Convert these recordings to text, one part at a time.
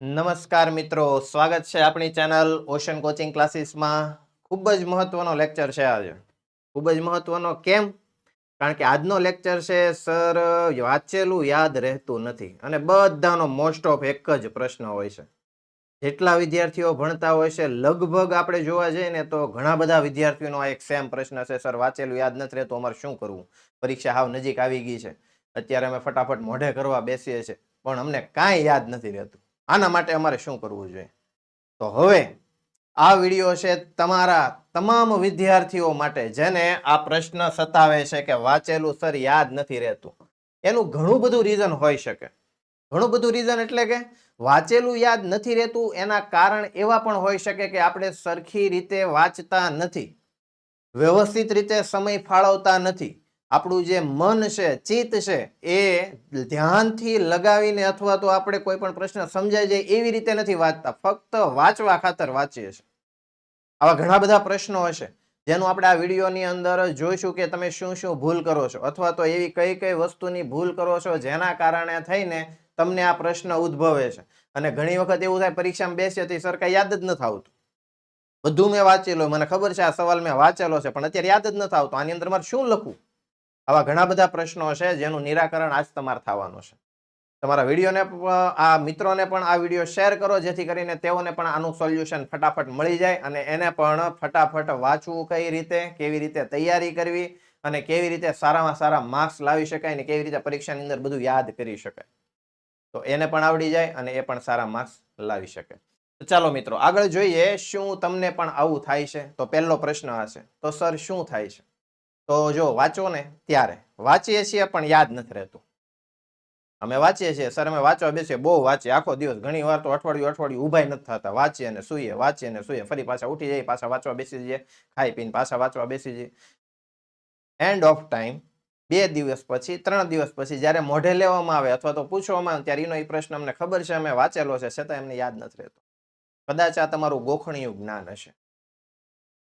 નમસ્કાર મિત્રો, સ્વાગત છે આપણી ચેનલ ઓશન કોચિંગ ક્લાસીસમાં. ખૂબ જ મહત્વનો લેક્ચર છે આજે. ખૂબ જ મહત્વનો કેમ? કારણ કે આજનો લેક્ચર છે સર વાંચેલું યાદ રહેતું નથી અને બધાનો મોસ્ટ ઓફ એક જ પ્રશ્ન હોય છે. જેટલા વિદ્યાર્થીઓ ભણતા હોય છે લગભગ આપણે જોવા જઈએ ને તો ઘણા બધા વિદ્યાર્થીઓનો આ એક સેમ પ્રશ્ન છે, સર વાંચેલું યાદ નથી રહેતું, અમારે શું કરવું? પરીક્ષા હાવ નજીક આવી ગઈ છે, અત્યારે અમે ફટાફટ મોઢે કરવા બેસીએ છીએ પણ અમને કાંઈ યાદ નથી રહેતું. આના માટે અમારે શું કરવું જોઈએ? તો હવે આ વિડીયો છે તમારા તમામ વિદ્યાર્થીઓ માટે જેને આ પ્રશ્ન સતાવે છે કે વાંચેલું સર યાદ નથી રહેતું. એનું ઘણું બધું રીઝન હોઈ શકે. ઘણું બધું રીઝન એટલે કે વાંચેલું યાદ નથી રહેતું એના કારણ એવા પણ હોઈ શકે કે આપણે સરખી રીતે વાંચતા નથી, વ્યવસ્થિત રીતે સમય ફાળવતા નથી, આપણું જે મન છે, ચિત્ત છે એ ધ્યાનથી લગાવીને અથવા તો આપણે કોઈ પણ પ્રશ્ન સમજાઈ જાય એવી રીતે નથી વાંચતા, ફક્ત વાંચવા ખાતર વાંચીએ છીએ. આવા ઘણા બધા પ્રશ્નો હશે જેનું આપણે આ વિડીયોની અંદર જોઈશું કે તમે શું શું ભૂલ કરો છો અથવા તો એવી કઈ કઈ વસ્તુની ભૂલ કરો છો જેના કારણે થઈને તમને આ પ્રશ્ન ઉદ્ભવે છે. અને ઘણી વખત એવું થાય પરીક્ષામાં બેસીએ તો સર કાંઈ યાદ જ નથી આવતું. બધું મેં વાંચેલું, મને ખબર છે આ સવાલ મેં વાંચેલો છે પણ અત્યારે યાદ જ નથી આવતો, આની અંદર મારે શું લખવું? આવા ઘણા બધા પ્રશ્નો છે જેનું નિરાકરણ આજ તમારે થવાનું છે. તમારા વિડીયોને આ મિત્રોને પણ આ વિડીયો શેર કરો જેથી કરીને તેઓને પણ આનું સોલ્યુશન ફટાફટ મળી જાય અને એને પણ ફટાફટ વાંચવું કઈ રીતે, કેવી રીતે તૈયારી કરવી અને કેવી રીતે સારામાં સારા માર્ક્સ લાવી શકાય અને કેવી રીતે પરીક્ષાની અંદર બધું યાદ કરી શકાય. તો એને પણ આવડી જાય અને એ પણ સારા માર્ક્સ લાવી શકે. તો ચાલો મિત્રો આગળ જોઈએ, શું તમને પણ આવું થાય છે? તો પહેલો પ્રશ્ન હશે તો સર શું થાય છે? તો જો વાંચો ને ત્યારે વાંચીએ છીએ પણ યાદ નથી રહેતું. અમે વાંચીએ છીએ સર, અમે વાંચવા બેસીએ, બહુ વાંચીએ આખો દિવસ, ઘણી વાર તો અઠવાડિયું ઉભાઈ નથી થતા, વાંચીએ ને સૂઈએ, વાંચીએ ને સૂઈએ, ફરી પાછા ઉઠી જઈએ, પાછા વાંચવા બેસી જઈએ, ખાઈ પીને પાછા વાંચવા બેસી જઈએ. એન્ડ ઓફ ટાઈમ 2 દિવસ પછી, 3 દિવસ પછી જ્યારે મોઢે લેવામાં આવે અથવા તો પૂછવામાં આવે ત્યારે એનો એ પ્રશ્ન અમને ખબર છે, અમે વાંચેલો છે, છતાં એમને યાદ નથી રહેતો. કદાચ આ તમારું ગોખણિયું જ્ઞાન હશે.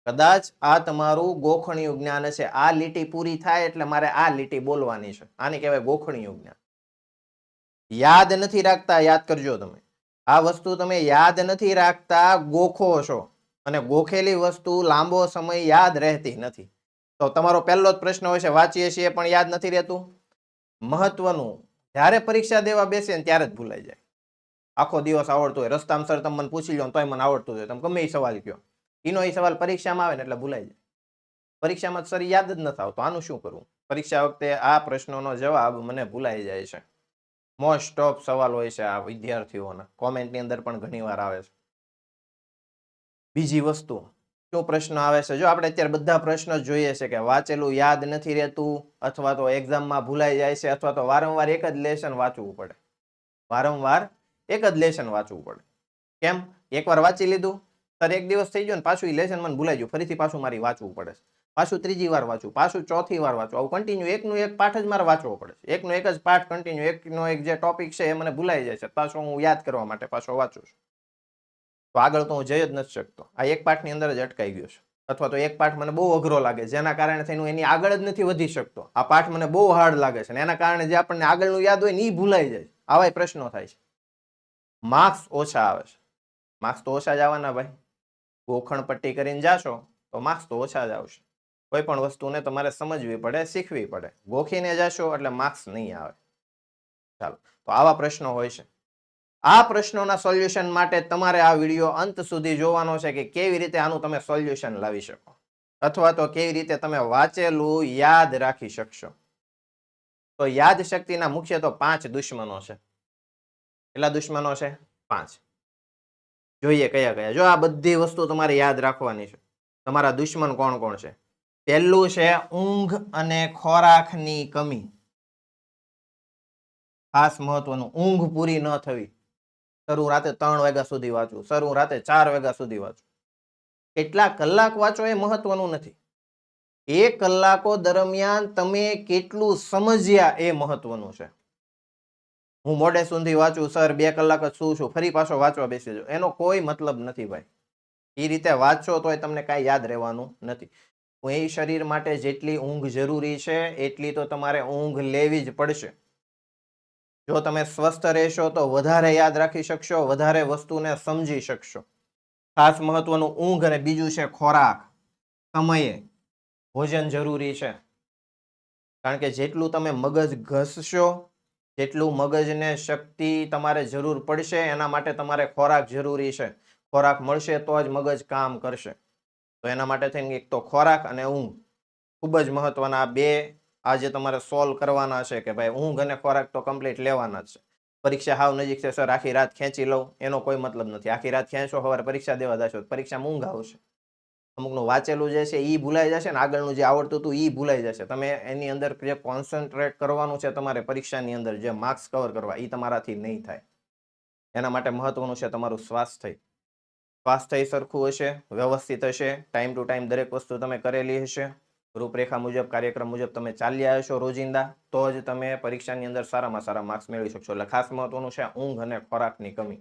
કદાચ આ તમારું ગોખણિયું જ્ઞાન હશે. આ લીટી પૂરી થાય એટલે મારે આ લીટી બોલવાની છે. આને કહેવાય ગોખણિયું જ્ઞાન. યાદ નથી રાખતા, યાદ કરજો તમે. આ વસ્તુ તમે યાદ નથી રાખતા, ગોખો છો અને ગોખેલી વસ્તુ લાંબો સમય યાદ રહેતી નથી. તો તમારો પહેલો જ પ્રશ્ન હોય છે વાંચીએ છીએ પણ યાદ નથી રહેતું. મહત્વનું, જ્યારે પરીક્ષા દેવા બેસે ને ત્યારે જ ભૂલાઈ જાય. આખો દિવસ આવડતો હોય, રસ્તામાં સર તમે મને પૂછી લો તોય મને આવડતું હોય, તમે ગમે એ સવાલ કયો, એનો એ સવાલ પરીક્ષામાં આવે ને એટલે ભૂલાઈ જાય. પરીક્ષામાં સર યાદ જ નથી આવતો, આનું શું કરવું? પરીક્ષા વખતે આ પ્રશ્નોનો જવાબ મને ભૂલાઈ જાય છે. મોસ્ટ ઓફ સવાલ હોય છે આ વિદ્યાર્થીઓના, કોમેન્ટની અંદર પણ ઘણીવાર આવે છે. બીજી વસ્તુ, શું પ્રશ્ન આવે છે? જો આપણે અત્યારે બધા પ્રશ્ન જોઈએ છે કે વાંચેલું યાદ નથી રહેતું અથવા તો એક્ઝામમાં ભૂલાઈ જાય છે અથવા તો વારંવાર એક જ લેસન વાંચવું પડે. વારંવાર એક જ લેસન વાંચવું પડે. કેમ? એકવાર વાંચી લીધું, સર એક દિવસ થઈ ગયો ને પાછું એ લેસન મને ભૂલાઈ ગયું, ફરીથી પાછું મારે વાંચવું પડે છે. પાછું ત્રીજી વાર વાંચવું, પાછું ચોથી વાર વાંચવું, આવું કન્ટિન્યુ એકનું એક પાઠ જ મારે વાંચવો પડે છે. એકનો એક જ પાઠ કન્ટિન્યુ, એકનો એક જે ટોપિક છે એ મને ભૂલાઈ જાય છે, પાછો હું યાદ કરવા માટે પાછો વાંચું છું. તો આગળ તો હું જઈ જ નથી શકતો. આ એક પાઠની અંદર જ અટકાઈ ગયો છે અથવા તો એક પાઠ મને બહુ અઘરો લાગે જેના કારણે થઈને હું એની આગળ જ નથી વધી શકતો. આ પાઠ મને બહુ હાર્ડ લાગે છે અને એના કારણે જે આપણને આગળનું યાદ હોય ને એ ભૂલાઈ જાય. આવા પ્રશ્નો થાય છે. માર્ક્સ ઓછા આવે છે. માર્ક્સ તો ઓછા જ આવવાના ભાઈ. ગોખણ પટ્ટી કરીને જાશો તો માર્ક્સ તો ઓછા જ આવશે. કોઈ પણ વસ્તુને તમારે સમજવી પડે, શીખવી પડે. ગોખીને જાશો એટલે માર્ક્સ નહીં આવે. ચાલો, તો આવા પ્રશ્નો હોય છે. આ પ્રશ્નોના સોલ્યુશન માટે તમારે આ વિડીયો અંત સુધી જોવાનો છે કે કેવી રીતે આનું તમે સોલ્યુશન લાવી શકો અથવા તો કેવી રીતે તમે વાંચેલું યાદ રાખી શકશો. તો યાદ શક્તિના મુખ્ય તો 5 દુશ્મનો છે. કેટલા દુશ્મનો છે? 5. જોઈએ કયા કયા. જો આ બધી વસ્તુ તમારે યાદ રાખવાની છે. તમારા દુશ્મન કોણ કોણ છે? પહેલું છે ઊંઘ અને ખોરાકની કમી. ખાસ મહત્વનું, ઊંઘ પૂરી ન થવી. સર હું રાતે 3 વાગ્યા સુધી વાંચું, સર હું રાતે 4 વાગ્યા સુધી વાંચું. કેટલા કલાક વાંચો એ મહત્વનું નથી. એ કલાકો દરમિયાન તમે કેટલું સમજ્યા એ મહત્વનું છે. હું મોડે સુધી વાંચું, સર 2 કલાક જ સૂવું છું, ફરી પાછો વાંચવા બેસી જાઉં, એનો કોઈ મતલબ નથી ભાઈ. એ રીતે વાંચો તોય તમને કાંઈ યાદ રહેવાનું નથી. એ શરીર માટે જેટલી ઊંઘ જરૂરી છે એટલી તો તમારે ઊંઘ લેવી જ પડશે. જો તમે સ્વસ્થ રહેશો તો વધારે યાદ રાખી શકશો, વધારે વસ્તુને સમજી શકશો. ખાસ મહત્વનું ઊંઘ અને બીજું છે ખોરાક. સમયે ભોજન જરૂરી છે. કારણ કે જેટલું તમે મગજ ઘસશો, જેટલું મગજને શક્તિ તમારે જરૂર પડશે, એના માટે તમારે ખોરાક જરૂરી છે. ખોરાક મળશે તો જ મગજ કામ કરશે. તો એના માટે થઈને એક તો ખોરાક અને ઊંઘ ખૂબ જ મહત્વના આ બે આજે તમારે સોલ્વ કરવાના છે કે ભાઈ ઊંઘ અને ખોરાક તો કમ્પ્લીટ લેવાના જ છે. પરીક્ષા હાવ નજીક છે સર, આખી રાત ખેંચી લઉં એનો કોઈ મતલબ નથી. આખી રાત ખેંચો, સવારે પરીક્ષા દેવા જશો પરીક્ષામાં ઊંઘ આવશે. અમુકનું વાંચેલું જે છે એ ભૂલાઈ જશે ને આગળનું જે આવડતું હતું એ ભૂલાઈ જશે. તમે એની અંદર જે કોન્સન્ટ્રેટ કરવાનું છે તમારે પરીક્ષાની અંદર જે માર્ક્સ કવર કરવા એ તમારાથી નહીં થાય. એના માટે મહત્વનું છે તમારું સ્વાસ્થ્ય. સ્વાસ્થ્ય સરખું હશે, વ્યવસ્થિત હશે, ટાઈમ ટુ ટાઈમ દરેક વસ્તુ તમે કરેલી હશે, રૂપરેખા મુજબ કાર્યક્રમ મુજબ તમે ચાલ્યા હશો રોજિંદા, તો જ તમે પરીક્ષાની અંદર સારામાં સારા માર્ક્સ મેળવી શકશો. એટલે ખાસ મહત્વનું છે ઊંઘ અને ખોરાકની કમી.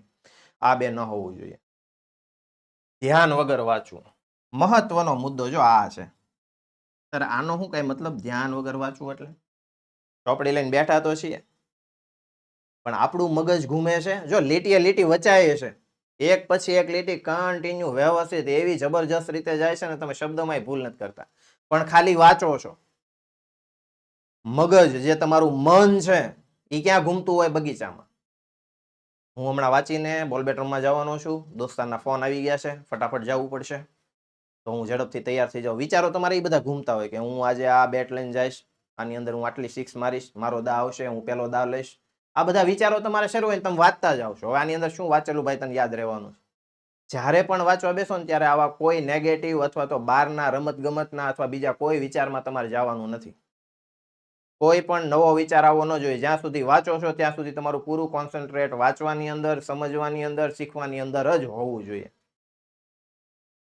આ બે ન હોવું જોઈએ. ધ્યાન વગર વાંચવું મહત્વનો મુદ્દો જો આ છે. સર આનો શું કઈ મતલબ ધ્યાન વગર વાંચવું એટલે? ચોપડી લઈને બેઠા તો છીએ પણ આપણું મગજ ઘૂમે છે. જો લીટીએ લીટી વચાય છે, એક પછી એક લીટી કન્ટિન્યુ વ્યવસ્થિત એવી જબરજસ્ત રીતે જાય છે ને તમે શબ્દમાં ભૂલ નથી કરતા, પણ ખાલી વાંચો છો. મગજ જે તમારું મન છે એ ક્યાં ઘૂમતું હોય? બગીચામાં. હું હમણાં વાંચીને બોલ બેટ રમવા જવાનો છું, દોસ્તારના ફોન આવી ગયા છે, ફટાફટ જવું પડશે, તો હું ઝડપથી તૈયાર થઈ જાઉં. વિચારો તમારે એ બધા ઘૂમતા હોય કે હું આજે આ બેટ લઈને જઈશ, આની અંદર હું આટલી સિક્સ મારીશ, મારો દા આવશે, હું પેલો દા લઈશ. આ બધા વિચારો તમારે શરૂ હોય તમે વાંચતા જાવ છો. હવે આની અંદર શું વાંચેલું ભાઈ તને યાદ રહેવાનું છે? જ્યારે પણ વાંચવા બેસો ને ત્યારે આવા કોઈ નેગેટિવ અથવા તો બહારના રમત ગમતના અથવા બીજા કોઈ વિચારમાં તમારે જવાનું નથી. કોઈ પણ નવો વિચાર આવવો ન જોઈએ. જ્યાં સુધી વાંચો છો ત્યાં સુધી તમારું પૂરું કોન્સન્ટ્રેટ વાંચવાની અંદર, સમજવાની અંદર, શીખવાની અંદર જ હોવું જોઈએ.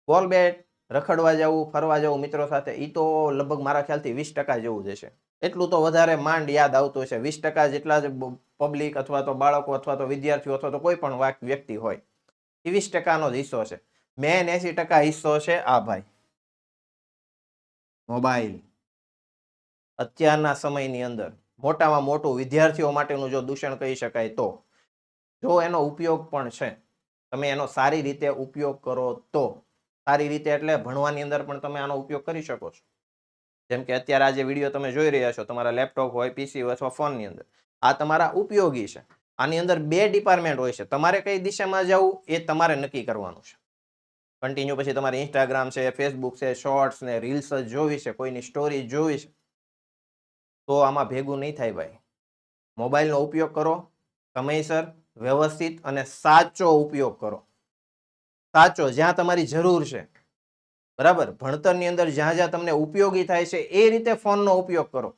બોલ બેટ રખડવા જવું, ફરવા જવું મિત્રો સાથે, એ તો લગભગ મારા ખ્યાલથી 20% જેવું જ હશે. એટલું તો વધારે માંડ યાદ આવતું હશે. 20% જેટલા જ પબ્લિક અથવા તો બાળકો અથવા તો વિદ્યાર્થીઓ અથવા તો કોઈ પણ વ્યક્તિ હોય, એ 20%નો જ હિસ્સો છે. મેન 80% હિસ્સો છે આ ભાઈ મોબાઈલ. અત્યારના સમયની અંદર મોટામાં મોટું વિદ્યાર્થીઓ માટેનું જો દૂષણ કહી શકાય તો, જો એનો ઉપયોગ પણ છે, તમે એનો સારી રીતે ઉપયોગ કરો તો, સારી રીતે એટલે ભણવાની અંદર પણ તમે આનો ઉપયોગ કરી શકો છો. જેમ કે અત્યારે આ જે વિડીયો તમે જોઈ રહ્યા છો તમારા લેપટોપ હોય, પીસી હોય અથવા ફોનની અંદર, આ તમારા ઉપયોગી છે. આની અંદર બે ડિપાર્ટમેન્ટ હોય છે. તમારે કઈ દિશામાં જવું એ તમારે નક્કી કરવાનું છે. કન્ટિન્યુ પછી તમારે ઇન્સ્ટાગ્રામ છે, ફેસબુક છે, શોર્ટ્સ ને રીલ્સ જ જોવી છે, કોઈની સ્ટોરી જોવી છે, તો આમાં ભેગું નહીં થાય ભાઈ. મોબાઈલનો ઉપયોગ કરો સમયસર, વ્યવસ્થિત અને સાચો ઉપયોગ કરો. સાચો, જ્યાં તમારી જરૂર છે. બરાબર, ભણતરની અંદર જ્યાં જ્યાં તમને ઉપયોગી થાય છે એ રીતે ફોનનો ઉપયોગ કરો.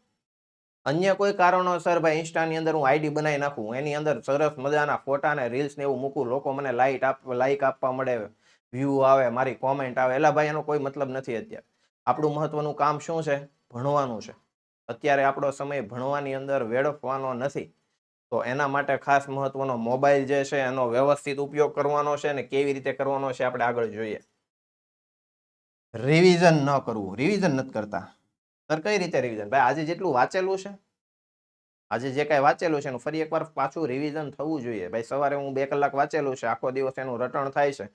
અન્ય કોઈ કારણોસર ભાઈ ઇન્સ્ટાની અંદર હું આઈડી બનાવી નાખું, એની અંદર સરસ મજાના ફોટા ને રીલ્સ ને એવું મૂકું, લોકો મને લાઈક આપવા મળે, વ્યૂ આવે, મારી કોમેન્ટ આવે, એટલે ભાઈ એનો કોઈ મતલબ નથી. અત્યારે આપણું મહત્વનું કામ શું છે? ભણવાનું છે. અત્યારે આપણો સમય ભણવાની અંદર વેડફવાનો નથી. તો એના માટે ખાસ મહત્વનો મોબાઈલ જે છે એનો વ્યવસ્થિત ઉપયોગ કરવાનો છે, ને કેવી રીતે કરવાનો છે આપણે આગળ જોઈએ. રિવિઝન ન કરવું. રિવિઝન નથી કરતા સર, કઈ રીતે રિવિઝન? ભાઈ આજે જેટલું વાંચેલું છે, આજે જે કાંઈ વાંચેલું છે એનું ફરી એકવાર પાછું રિવિઝન થવું જોઈએ. ભાઈ સવારે હું 2 કલાક વાંચેલું છે, આખો દિવસ એનું રટણ થાય છે,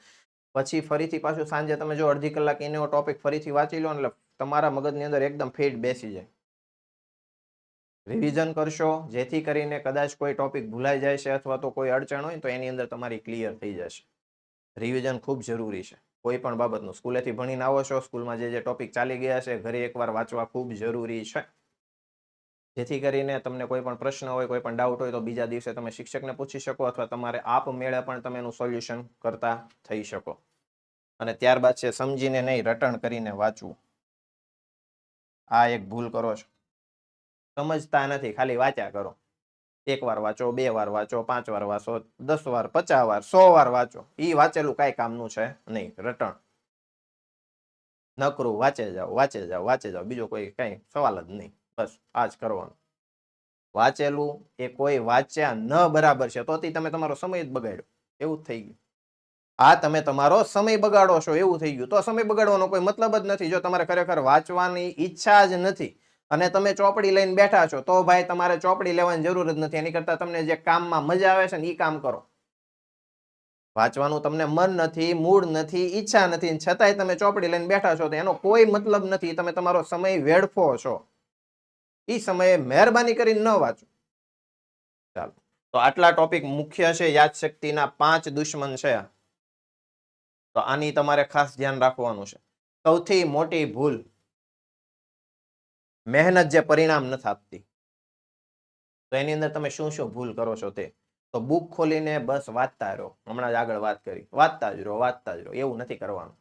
પછી ફરીથી પાછું સાંજે તમે જો અડધી કલાક એનો ટોપિક ફરીથી વાંચી લો એટલે તમારા મગજની અંદર એકદમ ફિટ બેસી જાય. રિવિઝન કરશો જેથી કરીને કદાચ કોઈ ટોપિક ભૂલાઈ જાય છે અથવા તો કોઈ અડચણ હોય તો એની અંદર તમારી ક્લિયર થઈ જશે. રિવિઝન ખૂબ જરૂરી છે કોઈ પણ બાબતનું. સ્કૂલેથી ભણીને આવો છો, સ્કૂલમાં જે ટોપિક ચાલી ગયા છે ઘરે એકવાર વાંચવા ખૂબ જરૂરી છે, જેથી કરીને તમને કોઈ પણ પ્રશ્ન હોય, કોઈ પણ ડાઉટ હોય તો બીજા દિવસે તમે શિક્ષકને પૂછી શકો અથવા તમારે આપમેળે પણ તમે એનું સોલ્યુશન કરતા થઈ શકો. અને ત્યારબાદ છે સમજીને નહીં, રટણ કરીને વાંચવું. આ એક ભૂલ કરો છો. સમજતા નથી, ખાલી વાંચ્યા કરો. 1 વાર વાંચો, 2 વાર વાંચો, 5 વાર વાંચો, 10 વાર, 50 વાર, 100 વાર વાંચો. એ વાંચેલું કાંઈ કામનું છે નહીં. રટણ નકરું વાંચે જાઓ, વાંચે જાઓ, વાંચે જાઓ, બીજો કોઈ કાંઈ સવાલ જ નહીં. બસ આ જ કરવાનું. વાંચેલું એ કોઈ વાંચ્યા ન બરાબર છે તો તમે તમારો સમય જ બગાડ્યો એવું જ થઈ ગયું. આ તમે તમારો સમય બગાડો છો એવું થઈ ગયું. તો સમય બગાડવાનો કોઈ મતલબ જ નથી. જો તમારે ખરેખર વાંચવાની ઈચ્છા જ નથી અને તમે ચોપડી લઈને બેઠા છો તો ભાઈ તમારે ચોપડી લેવાની જરૂર જ નથી. એની કરતા તમને જે કામમાં મજા આવે છે ને એ કામ કરો. વાંચવાનું તમને મન નથી, મૂડ નથી, ઈચ્છા નથી, છતાંય તમે ચોપડી લઈને બેઠા છો તો એનો કોઈ મતલબ નથી. તમે તમારો સમય વેડફો છો. એ સમયે મહેરબાની કરીને ન વાંચો. ચાલો, તો આટલા ટોપિક મુખ્ય છે. યાદશક્તિના 5 દુશ્મન છે. તો આની તમારે ખાસ ધ્યાન રાખવાનું છે. સૌથી મોટી ભૂલ મહેનત જે પરિણામ નથી આપતી. તો એની અંદર તમે શું શું ભૂલ કરો છો તે તો બુક ખોલીને બસ વાંચતા રહો. હમણાં જ આગળ વાત કરી, વાંચતા જ રહો. એવું નથી કરવાનું.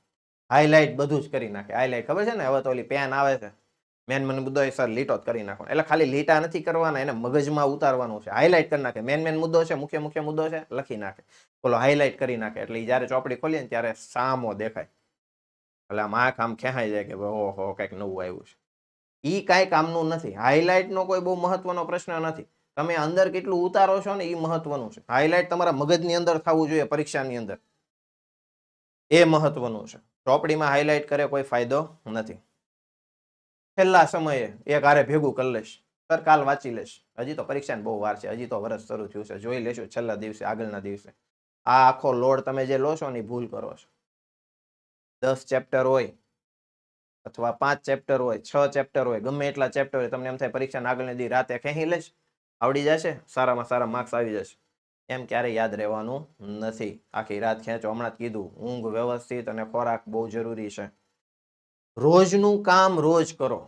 હાઇલાઇટ બધું જ કરી નાખે. હાઇલાઇટ ખબર છે ને, હવે તો ઓલી પેન આવે છે, મેન મુદ્દો એ સર લીટો જ કરી નાખો. એટલે ખાલી લીટા નથી કરવાના, એને મગજમાં ઉતારવાનું છે. હાઇલાઇટ કરી નાખે. મેન મુદ્દો છે, મુખ્ય મુદ્દો છે, લખી નાખે. બોલો હાઇલાઇટ કરી નાખે એટલે જયારે ચોપડી ખોલીએ ને ત્યારે સામો દેખાય. એટલે આમ આંખ આમ ખેંચાઈ જાય કે ઓહો કંઈક નવું આવ્યું છે. ઈ કાંઈ કામનું નથી. હાઇલાઇટનો કોઈ બહુ મહત્વનો પ્રશ્ન નથી. તમે અંદર કેટલું ઉતારો છો ને એ મહત્વનું છે. હાઇલાઇટ તમારા મગજની અંદર થવું જોઈએ. પરીક્ષાની અંદર એ મહત્વનું છે. ચોપડીમાં હાઇલાઇટ કરે કોઈ ફાયદો નથી. છેલ્લા સમયે એક હારે ભેગું કરી લેશ, સર કાલ વાંચી લેશ. હજી તો પરીક્ષાને બહુ વાર છે, હજી તો વર્ષ શરૂ થયું છે, જોઈ લેશું છેલ્લા દિવસે, આગળના દિવસે. આ આખો લોડ તમે જે લો છો ને ભૂલ કરો છો. 10 ચેપ્ટર હોય અથવા 5 ચેપ્ટર હોય, 6 ચેપ્ટર હોય, ગમે એટલા ચેપ્ટર હોય, તમને એમ થાય પરીક્ષાના આગળના દી રાતે ખેંચી લેશ, આવડી જશે, સારામાં સારા માર્ક્સ આવી જશે. એમ ક્યારેય યાદ રહેવાનું નથી. આખી રાત ખેંચો. હમણાં જ કીધું, ઊંઘ વ્યવસ્થિત અને ખોરાક બહુ જરૂરી છે. રોજનું કામ રોજ કરો.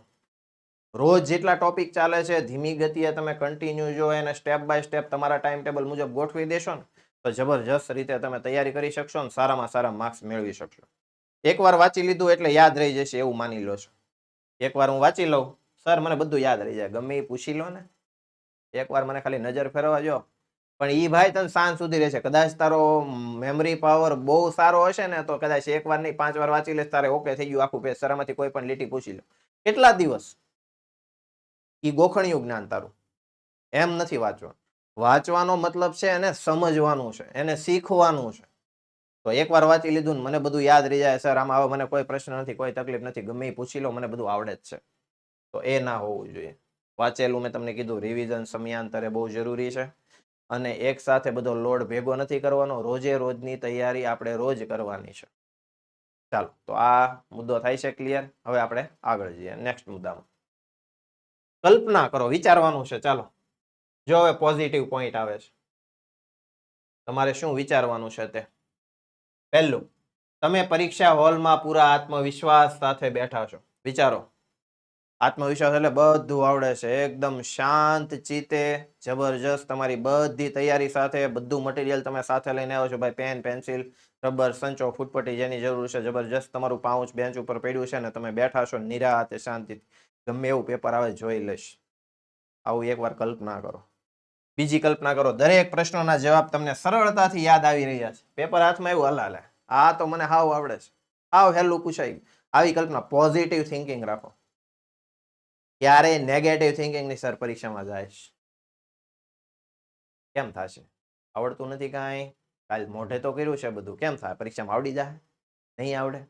રોજ જેટલા ટોપિક ચાલે છે ધીમી ગતિએ તમે કન્ટિન્યુ જો એને સ્ટેપ બાય સ્ટેપ તમારા ટાઈમ ટેબલ મુજબ ગોઠવી દેશો ને તો જબરજસ્ત રીતે તમે તૈયારી કરી શકશો ને સારામાં સારા માર્ક્સ મેળવી શકશો. એકવાર વાંચી લીધું એટલે યાદ રહી જશે એવું માની લો છો. એકવાર હું વાંચી લઉં, સર મને બધું યાદ રહી જાય, ગમે એ પૂછી લો ને, એકવાર મને ખાલી નજર ફેરવા જો. પણ ઈ ભાઈ તને સાંજ સુધી રહેશે. કદાચ તારો મેમરી પાવર બહુ સારો હશે ને તો કદાચ એકવાર નહીં 5 વાર વાંચી લેશ, તારે ઓકે થઈ ગયું આખું પેજ. સરામાંથી કોઈ પણ લીટી પૂછી લો, કેટલા દિવસ ઈ ગોખણિયું જ્ઞાન તારું. એમ નથી વાંચવાનું. વાંચવાનો મતલબ છે એને સમજવાનું છે, એને શીખવાનું છે. તો એકવાર વાંચી લીધું ને મને બધું યાદ રહી જાય, સર આમાં હવે મને કોઈ પ્રશ્ન નથી, કોઈ તકલીફ નથી, ગમે એ પૂછી લો, મને બધું આવડે જ છે, તો એ ના હોવું જોઈએ. વાંચેલું મેં તમને કીધું, રિવિઝન સમયાંતરે બહુ જરૂરી છે. અને એક સાથે બધો લોડ ભેગો નથી કરવાનો. રોજે રોજની તૈયારી આપણે રોજ કરવાની છે. ચાલો, તો આ મુદ્દો થાય છે ક્લિયર. હવે આપણે આગળ જઈએ નેક્સ્ટ મુદ્દામાં. કલ્પના કરો, વિચારવાનું છે. ચાલો, જો હવે પોઝિટિવ પોઈન્ટ આવે છે. તમારે શું વિચારવાનું છે તે. પહેલું, તમે પરીક્ષા હોલમાં પૂરા આત્મવિશ્વાસ સાથે બેઠા છો. વિચારો, આત્મવિશ્વાસ એટલે બધું આવડે છે, એકદમ શાંત ચિત્તે, જબરજસ્ત તમારી બધી તૈયારી સાથે, બધું મટીરિયલ તમે સાથે લઈને આવ્યો છો. ભાઈ પેન, પેન્સિલ, રબર, સંચો, ફૂટપટ્ટી જેની જરૂર છે, જબરજસ્ત તમારું પાઉચ બેન્ચ ઉપર પડ્યું છે ને તમે બેઠા છો નિરાતે શાંતિ. ગમે એવું પેપર આવે જોઈ લેશ. આવું એકવાર કલ્પના કરો. બીજી કલ્પના કરો, દરેક પ્રશ્નોના જવાબ તમને સરળતાથી યાદ આવી રહ્યા છે. પેપર હાથમાં એવું હલાલે, આ તો મને હાવ આવડે છે, હાવ હેલું પૂછાય. આવી કલ્પના. પોઝિટિવ થિંકિંગ રાખો. ક્યારેય નેગેટિવ થિંકિંગ ની સર પરીક્ષામાં જાય કેમ થશે? આવડતું નથી કાંઈ, કાલ મોઢે તો કર્યું છે બધું, કેમ થાય? પરીક્ષામાં આવડી જાય? નહીં આવડે?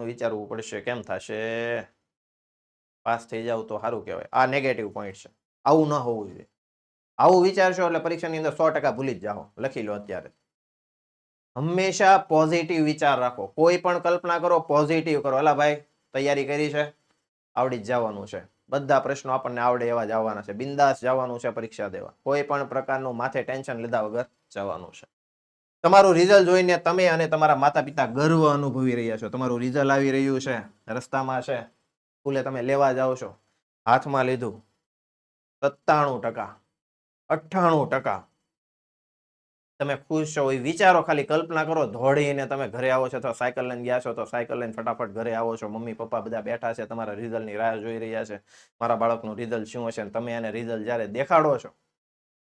વિચારવું પડશે કેમ થશે. પાસ થઈ જાવ તો સારું કહેવાય. આ નેગેટિવ પોઈન્ટ છે. આવું ન હોવું જોઈએ. આવું વિચારશો એટલે પરીક્ષાની અંદર 100% ભૂલી જ જાઓ. લખી લો અત્યારે. હંમેશા પોઝિટિવ વિચાર રાખો. કોઈ પણ કલ્પના કરો, પોઝિટિવ કરો. અલા ભાઈ તૈયારી કરી છે, આવડી જ જવાનું છે. બધા પ્રશ્નો આપણને આવડે એવા જ આવવાના છે. બિંદાસ જવાનું છે પરીક્ષા દેવા. કોઈ પણ પ્રકારનું માથે ટેન્શન લીધા વગર જવાનું છે. તમારું રિઝલ્ટ જોઈને તમે અને તમારા માતા પિતા ગર્વ અનુભવી રહ્યા છો. તમારું રિઝલ્ટ આવી રહ્યું છે, રસ્તામાં છે, સ્કૂલે તમે લેવા જાઓ છો, હાથમાં લીધું, 97%, 98%. તમે ખુશ છો એ વિચારો, ખાલી કલ્પના કરો. દોડીને તમે ઘરે આવો છો, અથવા સાયકલ લઈને ગયા છો તો સાયકલ લઈને ફટાફટ ઘરે આવો છો. મમ્મી પપ્પા બધા બેઠા છે, તમારા રિઝલ્ટની રાહ જોઈ રહ્યા છે. મારા બાળકનું રિઝલ્ટ શું હશે? તમે એને રિઝલ્ટ જ્યારે દેખાડો છો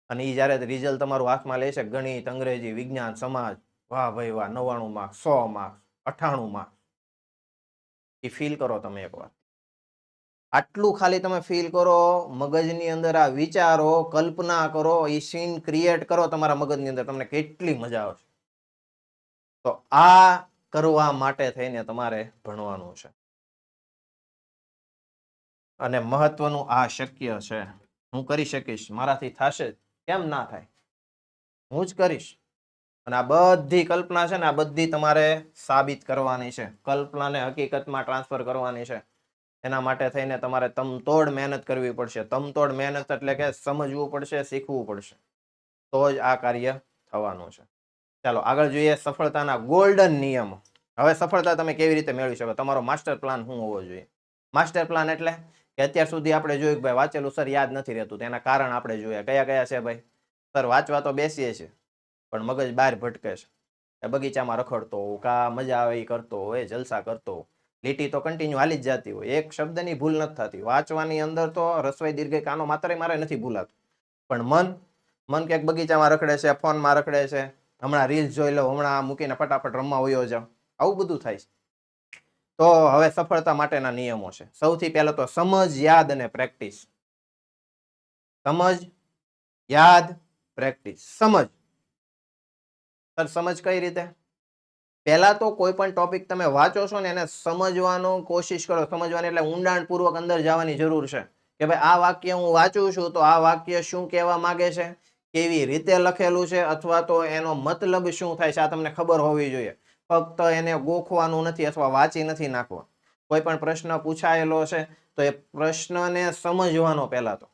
અને એ જ્યારે રિઝલ્ટ તમારું હાથમાં લે છે, ગણિત, અંગ્રેજી, વિજ્ઞાન, સમાજ, વાહ ભાઈ વાહ, 99 માર્ક્સ, 100 માર્ક્સ, 98 માર્ક્સ, એ ફીલ કરો તમે એકવાર. આટલું ખાલી તમે ફીલ કરો, મગજની અંદર આ વિચારો, કલ્પના કરો, એ સીન ક્રિએટ કરો તમારા મગજની અંદર, તમને કેટલી મજા આવશે. તો આ કરવા માટે થઈને તમારે ભણવાનું છે. અને મહત્વનું આ શક્ય છે, હું કરી શકીશ, મારાથી થશે, કેમ ના થાય, હું જ કરીશ. અને આ બધી કલ્પના છે ને, આ બધી તમારે સાબિત કરવાની છે, કલ્પનાને હકીકતમાં ટ્રાન્સફર કરવાની છે. એના માટે થઈને તમારે તમતોડ મહેનત કરવી પડશે. તમતોડ મહેનત એટલે કે સમજવું પડશે, શીખવું પડશે, તો જ આ કાર્ય થવાનું છે. ચાલો આગળ જોઈએ સફળતાના ગોલ્ડન નિયમો. હવે સફળતા તમે કેવી રીતે મેળવી શકો, તમારો માસ્ટર પ્લાન શું હોવો જોઈએ. માસ્ટર પ્લાન એટલે કે અત્યાર સુધી આપણે જોયું કે ભાઈ વાંચેલું સર યાદ નથી રહેતું, તેના કારણ આપણે જોયા કયા કયા છે ભાઈ. સર વાંચવા તો બેસીએ છીએ પણ મગજ બહાર ભટકે છે, એ બગીચામાં રખડતો હોય, કા મજા આવે એ કરતો હોય, જલસા કરતો હોય, લીટી તો કન્ટિન્યુ હાલી જ જતી હોય, એક શબ્દની ભૂલ નથી થતી. વાંચવાની અંદર તો રસવાઈ દીર્ઘ કાનો માત્રે મારે નથી ભૂલાતું, પણ મન ક્યાંક બગીચામાં રખડે છે, ફોનમાં રખડે છે, હમણાં રીલ્સ જોઈ લો, હમણાં મૂકીને ફટાફટ રમવા વયો જાવ, આવું બધું થાય છે. તો હવે સફળતા માટેના નિયમો છે. સૌથી પહેલા તો સમજ, યાદ અને પ્રેક્ટિસ. સમજ, યાદ, પ્રેક્ટિસ. સમજ કઈ રીતે? પહેલા તો કોઈ પણ ટોપિક તમે વાંચો છો ને એને સમજવાનો કોશિશ કરો. સમજવાની એટલે ઊંડાણપૂર્વક અંદર જવાની જરૂર છે કે ભાઈ આ વાક્ય હું વાંચું છું તો આ વાક્ય શું કહેવા માંગે છે, કેવી રીતે લખેલું છે, અથવા તો એનો મતલબ શું થાય છે, આ તમને ખબર હોવી જોઈએ. ફક્ત એને ગોખવાનું નથી અથવા વાંચી નથી નાખવા. કોઈ પણ પ્રશ્ન પૂછાયેલો છે તો એ પ્રશ્નને સમજવાનો પહેલા તો,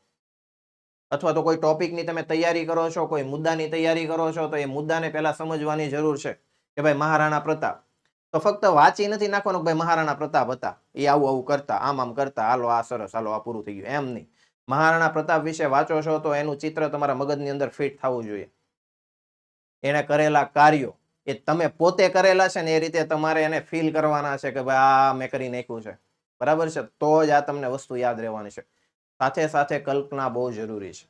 અથવા તો કોઈ ટોપિકની તમે તૈયારી કરો છો, કોઈ મુદ્દાની તૈયારી કરો છો તો એ મુદ્દાને પહેલા સમજવાની જરૂર છે કે ભાઈ મહારાણા પ્રતાપ, તો ફક્ત વાંચી નથી નાખવાનું ભાઈ મહારાણા પ્રતાપ હતા, એ આવું આવું કરતા, આમ કરતા, હાલો આ સરસ, હાલો આ પૂરું થઈ ગયું, એમ નહીં. મહારાણા પ્રતાપ વિશે વાંચો છો તો એનું ચિત્ર તમારા મગજની અંદર ફિટ થવું જોઈએ. એને કરેલા કાર્યો એ તમે પોતે કરેલા છે ને એ રીતે તમારે એને ફીલ કરવાના છે કે ભાઈ આ મેં કરી નાખ્યું છે, બરાબર છે, તો જ આ તમને વસ્તુ યાદ રહેવાની છે. સાથે સાથે કલ્પના બહુ જરૂરી છે.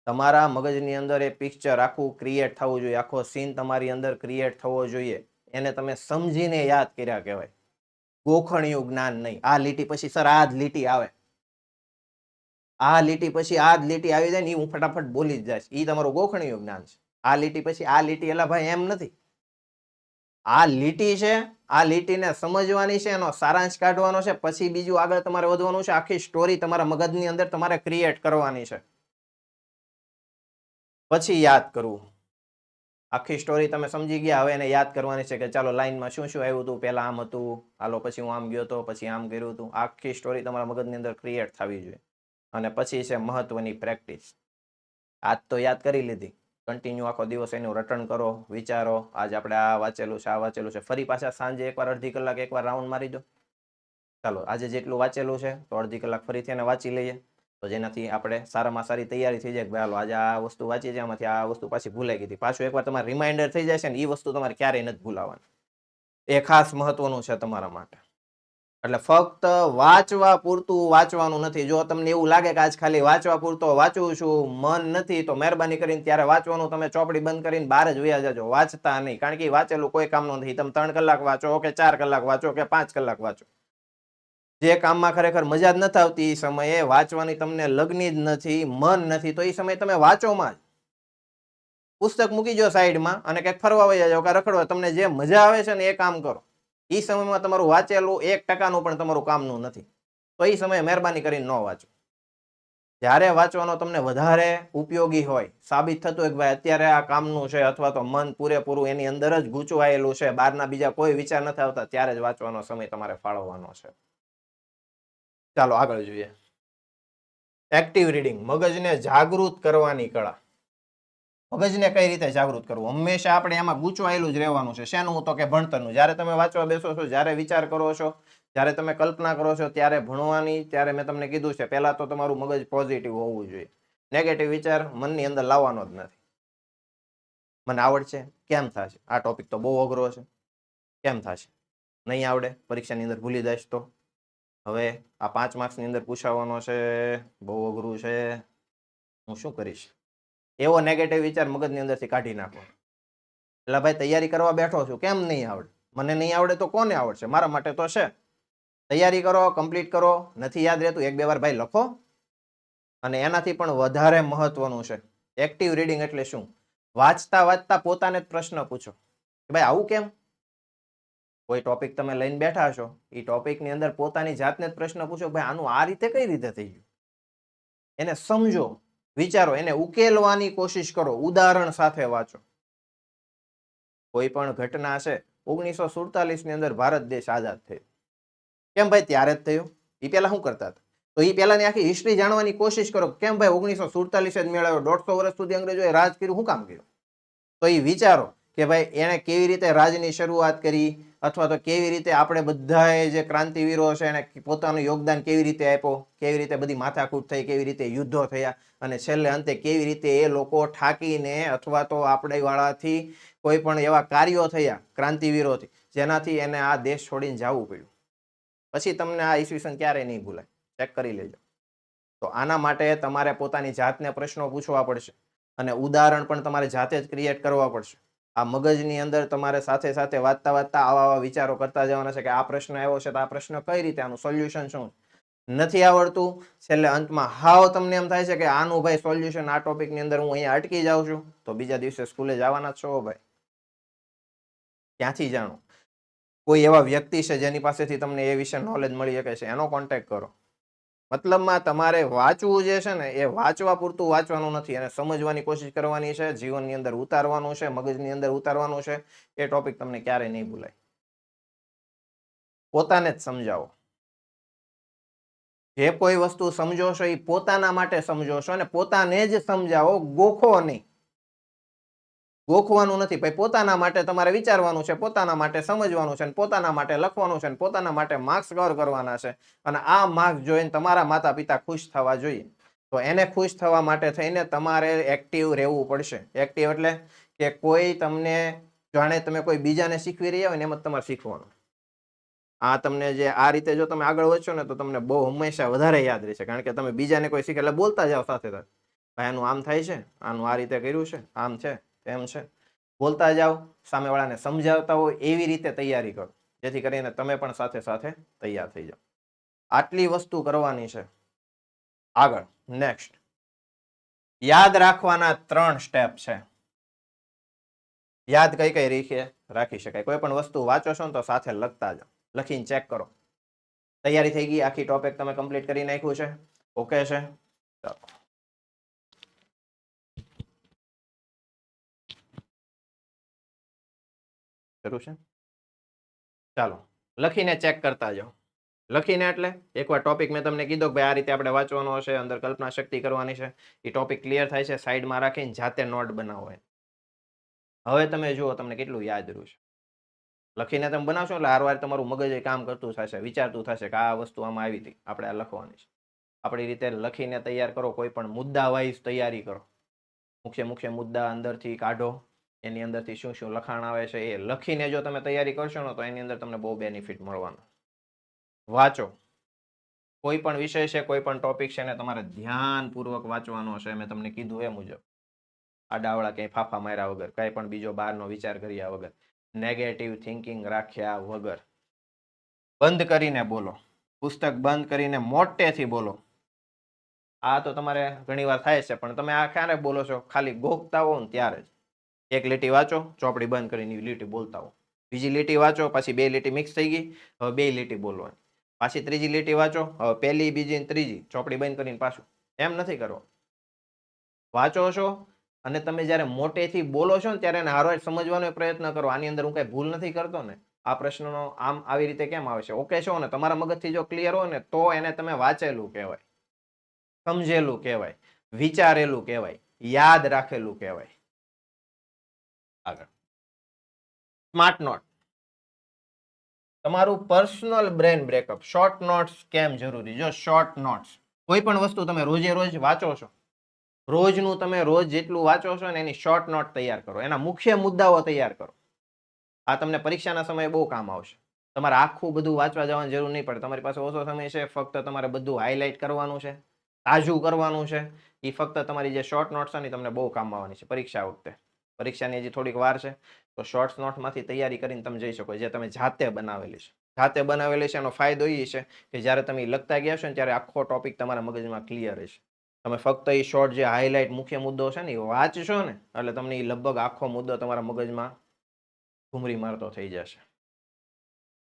તમારા મગજની અંદર એ પિક્ચર આખું ક્રિએટ થવું જોઈએ, આખો સીન તમારી અંદર ક્રિએટ થવો જોઈએ. એને તમે સમજીને યાદ કર્યા કહેવાય, ગોખણિયું જ્ઞાન નહીં. આ લીટી પછી સર આ જ લીટી આવે, આ લીટી પછી આ જ લીટી આવી જાય ને હું ફટાફટ બોલી જ જાય, એ તમારું ગોખણિયું જ્ઞાન છે. આ લીટી પછી આ લીટી, એલા ભાઈ એમ નથી, આ લીટી છે, આ લીટીને સમજવાની છે, એનો સારાંશ કાઢવાનો છે, પછી બીજું આગળ તમારે વધવાનું છે. આખી સ્ટોરી તમારા મગજની અંદર તમારે ક્રિએટ કરવાની છે, પછી યાદ કરવું. આખી સ્ટોરી તમે સમજી ગયા, હવે એને યાદ કરવાની છે કે ચાલો લાઈનમાં શું શું આવ્યું હતું, પહેલા આમ હતું, હાલો પછી હું આમ ગયો હતો, પછી આમ કર્યું હતું. આખી સ્ટોરી તમારા મગજની અંદર ક્રિએટ થવી જોઈએ. અને પછી છે મહત્વની પ્રેક્ટિસ. આજ તો યાદ કરી લીધી, કન્ટિન્યુ આખો દિવસ એનું રટણ કરો, વિચારો, આજે આપણે આ વાંચેલું છે, આ વાંચેલું છે, ફરી પાછા સાંજે એકવાર અડધી કલાક એકવાર રાઉન્ડ મારી દો. ચાલો આજે જેટલું વાંચેલું છે તો અડધી કલાક ફરીથી એને વાંચી લઈએ, તો જેનાથી આપણે સારામાં સારી તૈયારી થઈ જાય કે ભાઈ હાલો આજે આ વસ્તુ વાંચી છે, આમાંથી આ વસ્તુ પાછી ભૂલાઈ ગઈ હતી. પાછું એકવાર તમારે રિમાઇન્ડર થઈ જાય છે ને, એ વસ્તુ તમારે ક્યારેય નથી ભૂલાવાની. એ ખાસ મહત્વનું છે તમારા માટે. એટલે ફક્ત વાંચવા પૂરતું વાંચવાનું નથી. જો તમને એવું લાગે કે આજ ખાલી વાંચવા પૂરતો વાંચું છું, મન નથી, તો મહેરબાની કરીને ત્યારે વાંચવાનું તમે ચોપડી બંધ કરીને બહાર જ વયા જજો, વાંચતા નહીં. કારણ કે વાંચેલું કોઈ કામનું નથી. તમે 3 કલાક વાંચો કે 4 કલાક વાંચો કે 5 કલાક વાંચો, જે કામમાં ખરેખર મજા જ નથી આવતી, એ સમયે વાંચવાની તમને લગની જ નથી, મન નથી, તો એ સમયે તમે વાંચોમાં જ. પુસ્તક મૂકી જો સાઈડમાં અને કંઈક ફરવા વયા જાઓ કે રખડવા, તમને જે મજા આવે છે ને એ કામ કરો. એ સમયમાં તમારું વાંચેલું 1% પણ તમારું કામનું નથી, તો એ સમયે મહેરબાની કરીને ન વાંચો. જ્યારે વાંચવાનો તમને વધારે ઉપયોગી હોય, સાબિત થતું હોય કે ભાઈ અત્યારે આ કામનું છે, અથવા તો મન પૂરેપૂરું એની અંદર જ ગૂંચવાયેલું છે, બહારના બીજા કોઈ વિચાર નથી આવતા, ત્યારે જ વાંચવાનો સમય તમારે ફાળવવાનો છે. ચાલો આગળ જોઈએ. એક્ટિવ રીડિંગ, મગજને જાગૃત કરવાની કળા. મગજને કઈ રીતે જાગૃત કરવું? હંમેશા આપણે એમાં ગૂંચવાયેલું જ રહેવાનું છે. શેનું? તો કે ભણતરનું. જ્યારે તમે વાંચવા બેસો છો, જ્યારે વિચાર કરો છો, જ્યારે તમે કલ્પના કરો છો, ત્યારે ભણવાની, ત્યારે મેં તમને કીધું છે પહેલા તો તમારું મગજ પોઝિટિવ હોવું જોઈએ. નેગેટિવ વિચાર મનની અંદર લાવવાનો જ નથી. મને આવડશે? કેમ થશે? આ ટોપિક તો બહુ અઘરો છે, કેમ થશે? નહીં આવડે, પરીક્ષાની અંદર ભૂલી જઈશ તો? હવે આ 5 માર્ક્સની અંદર પૂછાવાનો છે, બહુ અઘરું છે, હું શું કરીશ? એવો નેગેટિવ વિચાર મગજની અંદરથી કાઢી નાખો. એટલે ભાઈ તૈયારી કરવા બેઠો છું, કેમ નહીં આવડે? મને નહીં આવડે તો કોને આવડશે? મારા માટે તો છે. તૈયારી કરો, કમ્પ્લીટ કરો. નથી યાદ રહેતું 1-2 વાર ભાઈ લખો. અને એનાથી પણ વધારે મહત્વનું છે એક્ટિવ રીડિંગ એટલે શું? વાંચતા વાંચતા પોતાને જ પ્રશ્ન પૂછો કે ભાઈ આવું કેમ? કોઈ ટોપિક તમે લઈને બેઠા છો, એ ટોપિકની અંદર પોતાની જાતને જ પ્રશ્ન પૂછો, ભાઈ આનું આ રીતે કઈ રીતે થઈ ગયું? એને સમજો, વિચારો, એને ઉકેલવાની કોશિશ કરો, ઉદાહરણ સાથે વાંચો. કોઈ પણ ઘટના છે, 1947 ની અંદર ભારત દેશ આઝાદ થયો. કેમ ભાઈ ત્યારે જ થયો? એ પહેલા શું કરતા હતા? તો એ પહેલાની આખી હિસ્ટ્રી જાણવાની કોશિશ કરો. કેમ ભાઈ 1947 જ મેળવ્યો? 150 વર્ષ સુધી અંગ્રેજોએ રાજ કર્યું, શું કામ કર્યું? તો એ વિચારો કે ભાઈ એને કેવી રીતે રાજની શરૂઆત કરી, અથવા તો કેવી રીતે આપણે બધાએ જે ક્રાંતિવીરો છે એને પોતાનું યોગદાન કેવી રીતે આપ્યો, કેવી રીતે બધી માથાકૂટ થઈ, કેવી રીતે યુદ્ધો થયા, અને છેલ્લે અંતે કેવી રીતે એ લોકો ઠાકીને અથવા તો આપણે વાળાથી કોઈ પણ એવા કાર્યો થયા ક્રાંતિવીરોથી જેનાથી એને આ દેશ છોડીને જવું પડ્યું. પછી તમને આ ઈસવીસન ક્યારેય નહીં ભૂલાય, ચેક કરી લેજો. તો આના માટે તમારે પોતાની જાતને પ્રશ્નો પૂછવા પડશે, અને ઉદાહરણ પણ તમારે જાતે જ ક્રિએટ કરવા પડશે. આ મગજની અંદર તમારે સાથે સાથે વાંચતા વાંચતા આવા વિચારો કરતા જવાના છે કે આ પ્રશ્ન આવ્યો છે તો આ પ્રશ્ન કઈ રીતે, આનું સોલ્યુશન શું? નથી આવડતું, છેલ્લે અંતમાં હાવ તમને એમ થાય છે કે આનું ભાઈ સોલ્યુશન આ ટોપિકની અંદર હું અહીંયા અટકી જાઉં છું, તો બીજા દિવસે સ્કૂલે જવાના છો ભાઈ? ક્યાંથી જાણો? કોઈ એવા વ્યક્તિ છે જેની પાસેથી તમને એ વિશે નોલેજ મળી શકે છે, એનો કોન્ટેક્ટ કરો. મતલબમાં તમારે વાંચવું જે છે ને એ વાંચવા પૂરતું વાંચવાનું નથી, અને સમજવાની કોશિશ કરવાની છે, જીવનની અંદર ઉતારવાનું છે, મગજની અંદર ઉતારવાનું છે. એ ટોપિક તમને ક્યારેય નહીં ભૂલાય. પોતાને જ સમજાવો. જે કોઈ વસ્તુ સમજો છો એ પોતાના માટે સમજો છો, અને પોતાને જ સમજાવો, ગોખો નહીં. ગોખવાનું નથી ભાઈ, પોતાના માટે તમારે વિચારવાનું છે, પોતાના માટે સમજવાનું છે, પોતાના માટે લખવાનું છે, પોતાના માટે માર્ક્સ કવર કરવાના છે. અને આ માર્ક્સ જોઈને તમારા માતા પિતા ખુશ થવા જોઈએ. તો એને ખુશ થવા માટે થઈને તમારે એક્ટિવ રહેવું પડશે. એક્ટિવ એટલે કે કોઈ તમને જાણે તમે કોઈ બીજાને શીખવી રહ્યા હોય ને એમ જ તમારે શીખવાનું. આ તમને જે આ રીતે જો તમે આગળ વધશો ને તો તમને બહુ હંમેશા વધારે યાદ રહેશે, કારણ કે તમે બીજાને કોઈ શીખે એટલે બોલતા જાઓ સાથે સાથે, ભાઈ આનું આમ થાય છે, આનું આ રીતે કર્યું છે, આમ છે, તેમ છે, બોલતા જાઓ, સામેવાળાને સમજાવતા હોય એવી રીતે તૈયારી કરો, જેથી કરીને તમે પણ સાથે સાથે તૈયાર થઈ જાઓ. આટલી વસ્તુ કરવાની છે. આગળ નેક્સ્ટ, યાદ રાખવાના 3 સ્ટેપ છે. યાદ કઈ કઈ રીતે રાખી શકાય? કોઈ પણ વસ્તુ વાંચો છો ને તો સાથે લખતા જાઓ, લખીને ચેક કરો. તૈયારી થઈ ગઈ? આખી ટોપિક તમે કમ્પ્લીટ કરી નાખ્યું છે? ઓકે છે? ચાલો શરૂ છે. ચાલો લખીને ચેક કરતા જાઓ. લખીને એટલે એકવાર ટોપિક મેં તમને કીધો કે ભાઈ આ રીતે આપણે વાંચવાનો હશે, અંદર કલ્પના શક્તિ કરવાની છે. એ ટોપિક ક્લિયર થાય છે, સાઈડમાં રાખીને જાતે નોટ બનાવો. હવે તમે જુઓ તમને કેટલું યાદ રહ્યું છે. લખીને તમે બનાવશો એટલે હારવાર તમારું મગજ કામ કરતું થશે, વિચારતું થશે કે આ વસ્તુ આમાં આવી હતી, આપણે આ લખવાની છે. આપણી રીતે લખીને તૈયાર કરો. કોઈ પણ મુદ્દા વાઇઝ તૈયારી કરો. મુખ્ય મુખ્ય મુદ્દા અંદરથી કાઢો, એની અંદરથી શું શું લખાણ આવે છે એ લખીને જો તમે તૈયારી કરશો ને તો એની અંદર તમને બહુ બેનિફિટ મળવાનો. વાંચો. કોઈ પણ વિષય છે, કોઈ પણ ટોપિક છે ને તમારે ધ્યાનપૂર્વક વાંચવાનો છે. મેં તમને કીધું એ મુજબ આડાવડા ક્યાંય ફાફા માર્યા વગર, કઈ પણ બીજો બહારનો વિચાર કર્યા વગર, નેગેટિવ થિંકિંગ રાખ્યા વગર, બંધ કરીને બોલો. પુસ્તક બંધ કરીને મોટેથી બોલો. આ તો તમારે ઘણીવાર થાય છે, પણ તમે આ ક્યારે બોલો છો? ખાલી ગોખતા હો ને ત્યારે જ. એક લીટી વાંચો, ચોપડી બંધ કરીને લીટી બોલતા હો. બીજી લીટી વાંચો, પાછી 2 લીટી મિક્સ થઈ ગઈ, હવે 2 લીટી બોલવાની. પાછી ત્રીજી લીટી વાંચો, હવે પહેલી, બીજી ને ત્રીજી, ચોપડી બંધ કરીને પાછું. એમ નથી કરવો. વાંચો છો અને તમે જ્યારે મોટેથી બોલો છો ને ત્યારે એને હારો સમજવાનો પ્રયત્ન કરો. આની અંદર હું કઈ ભૂલ નથી કરતો ને? આ પ્રશ્નનો આમ આવી રીતે કેમ આવે છે? ઓકે છો ને? તમારા મગજથી જો ક્લિયર હોય ને તો એને તમે વાંચેલું કહેવાય, સમજેલું કહેવાય, વિચારેલું કહેવાય, યાદ રાખેલું કહેવાય. આગળ સ્માર્ટ નોટ. તમારું personal brain breakup. Short notes કેમ જરૂરી? જો શોર્ટ નોટ્સ, કોઈ પણ વસ્તુ તમે રોજે રોજ વાંચો છો, રોજનું તમે રોજ જેટલું વાંચો છો ને એની શોર્ટ નોટ તૈયાર કરો, એના મુખ્ય મુદ્દાઓ તૈયાર કરો. આ તમને પરીક્ષાના સમયે બહુ કામ આવશે. તમારે આખું બધું વાંચવા જવાની જરૂર નહીં પડે. તમારી પાસે ઓછો સમય છે, ફક્ત તમારે બધું હાઇલાઇટ કરવાનું છે, તાજું કરવાનું છે. એ ફક્ત તમારી જે શોર્ટ નોટ્સ છે ને તમને બહુ કામ આવવાની છે પરીક્ષા વખતે. પરીક્ષાની હજી થોડીક વાર છે, તો શોર્ટ નોટમાંથી તૈયારી કરીને તમે જઈ શકો, જે તમે જાતે બનાવેલી છે. જાતે બનાવેલી છે એનો ફાયદો એ છે કે જ્યારે તમે લખતા ગયા છો ને ત્યારે આખો ટોપિક તમારા મગજમાં ક્લિયર હશે. તમે ફક્ત એ શોર્ટ જે હાઇલાઇટ મુખ્ય મુદ્દો છે ને એ વાંચશો ને એટલે તમને એ લગભગ આખો મુદ્દો તમારા મગજમાં ઘૂમરી મારતો થઈ જશે.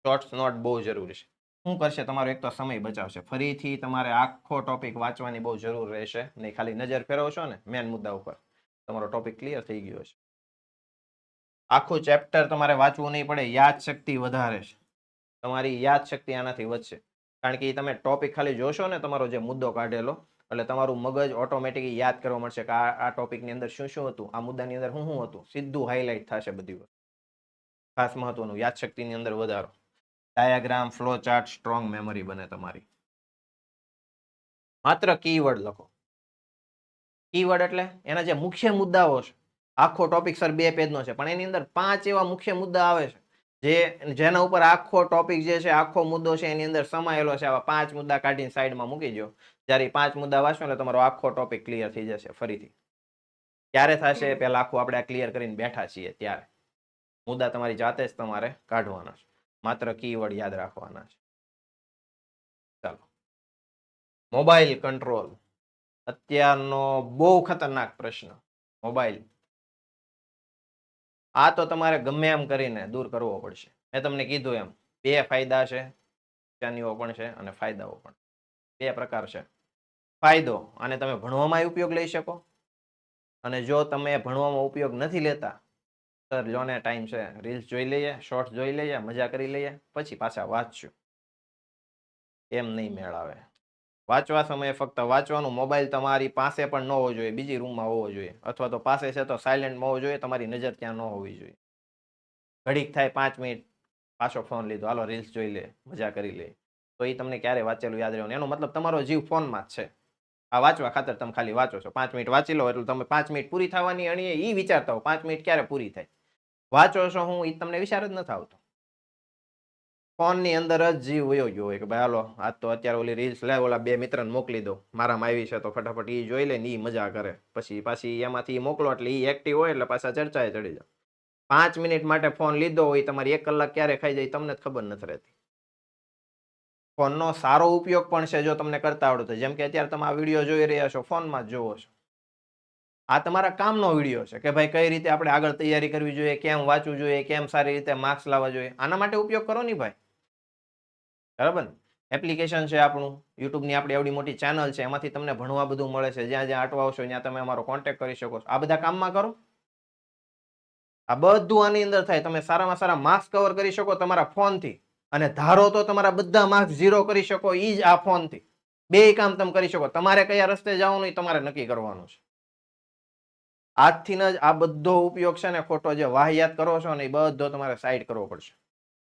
શોર્ટ્સ નોટ બહુ જરૂરી છે. શું કરશે તમારો એક તો સમય બચાવશે. ફરીથી તમારે આખો ટોપિક વાંચવાની બહુ જરૂર રહેશે નહીં. ખાલી નજર ફેરવશો ને મેન મુદ્દા ઉપર, તમારો ટોપિક ક્લિયર થઈ ગયો છે. આખું ચેપ્ટર તમારે વાંચવું નહીં પડે. યાદશક્તિ વધારે છે. તમારી યાદશક્તિ આનાથી વધશે. કારણ કે તમે ટોપિક ખાલી જોશો ને, તમારો જે મુદ્દો કાઢેલો, એટલે તમારું મગજ ઓટોમેટિકલી યાદ કરવા મળશે કે આ ટોપિકની અંદર શું શું હતું, આ મુદ્દાની અંદર શું શું હતું. સીધું હાઇલાઇટ થશે બધી વસ્તુ. ખાસ મહત્વનું, યાદશક્તિની અંદર વધારો. Diagram, flow chart, strong memory બને તમારી. માત્ર કીવર્ડ લખો. કીવર્ડ એટલે એના જે મુખ્ય મુદ્દાઓ છે. આખો ટોપિક સર 2 પેજનો છે, પણ એની અંદર 5 એવા મુખ્ય મુદ્દા આવે છે જેના ઉપર આખો ટોપિક જે છે, આખો મુદ્દો છે, એની અંદર સમાયેલો છે. આવા 5 મુદ્દા કાઢીને સાઈડમાં મૂકી દો. જ્યારે 5 મુદ્દા વાંચો એટલે તમારો આખો ટોપિક ક્લિયર થઈ જશે. ફરીથી ક્યારે થશે? પહેલા આખું આપણે ક્લિયર કરીને બેઠા છીએ ત્યારે. મુદ્દા તમારી જાતે જ તમારે કાઢવાના છે. માત્ર કીવર્ડ યાદ રાખવાના છે. ચાલો, મોબાઈલ કંટ્રોલ અત્યારનો બહુ ખતરનાક પ્રશ્ન. મોબાઈલ આ તો તમારે ગમે એમ કરીને દૂર કરવો પડશે. મેં તમને કીધું એમ 2 ફાયદા છે, નુકસાનીઓ પણ છે અને ફાયદાઓ પણ. 2 પ્રકાર છે. ફાયદો, અને તમે ભણવામાં ઉપયોગ લઈ શકો. અને જો તમે ભણવામાં ઉપયોગ નથી લેતા, સર લોને ટાઈમ છે, રીલ્સ જોઈ લઈએ, શોર્ટ્સ જોઈ લઈએ, મજા કરી લઈએ, પછી પાછા વાંચશું. એમ નહીં મેળ આવે. વાંચવા સમયે ફક્ત વાંચવાનું. મોબાઈલ તમારી પાસે પણ ન હોવો જોઈએ, બીજી રૂમમાં હોવો જોઈએ, અથવા તો પાસે છે તો સાયલેન્ટમાં હોવો જોઈએ. તમારી નજર ત્યાં ન હોવી જોઈએ. ઘડીક થાય 5 મિનિટ પાછો ફોન લીધો, હાલો રીલ્સ જોઈ લે, મજા કરી લે, તો એ તમને ક્યારે વાંચેલું યાદ રહેવાનું. એનો મતલબ તમારો જીવ ફોનમાં જ છે. આ વાંચવા ખાતર તમે ખાલી વાંચો છો. 5 મિનિટ વાંચી લો એટલે તમે 5 મિનિટ પૂરી થવાની અણીએ એ વિચારતા હો 5 મિનિટ ક્યારે પૂરી થાય. વાંચો છો હું એ તમને વિચાર જ નથી આવતો. ફોનની અંદર જ જીવ વયો ગયો હોય કે ભાઈ હાલો આજ તો અત્યારે ઓલી રીલ્સ લે, ઓલા 2 મિત્રને મોકલી દો, મારામાં આવી છે તો ફટાફટ એ જોઈ લે ને એ મજા કરે. પછી પાછી એમાંથી મોકલો એટલે એ એક્ટિવ હોય એટલે પાછા ચર્ચાએ ચડી જાવ. 5 મિનિટ માટે ફોન લીધો હોય, તમારી 1 કલાક ક્યારે ખાઈ જાય તમને જ ખબર નથી રહેતી. ફોનનો સારો ઉપયોગ પણ છે જો તમને કરતા આવડે તો. જેમ કે અત્યારે તમે આ વિડીયો જોઈ રહ્યા છો, ફોનમાં જ જોવો છો. આ તમારા કામનો વિડીયો છે કે ભાઈ કઈ રીતે આપણે આગળ તૈયારી કરવી જોઈએ, કેમ વાંચવું જોઈએ, કેમ સારી રીતે માર્ક્સ લાવવા જોઈએ. આના માટે ઉપયોગ કરો ને ભાઈ. બરાબર ને? એપ્લિકેશન છે આપણું, યુટ્યુબની આપણી એવડી મોટી ચેનલ છે, એમાંથી તમને ભણવા બધું મળે છે. જ્યાં જ્યાં અટવાવ છો ત્યાં તમે અમારો કોન્ટેક્ટ કરી શકો છો. આ બધા કામમાં કરો. આ બધું આની અંદર થાય. તમે સારામાં સારા માર્ક્સ કવર કરી શકો તમારા ફોનથી. અને ધારો તો તમારા બધા માર્ક્સ 0 કરી શકો એ જ આ ફોનથી. 2 કામ તમે કરી શકો. તમારે કયા રસ્તે જવાનું એ તમારે નક્કી કરવાનું છે. આજથી જ આ બધો ઉપયોગ છે ને ખોટો જે વાહિયાત કરો છો ને એ બધો તમારે સાઈડ કરવો પડશે.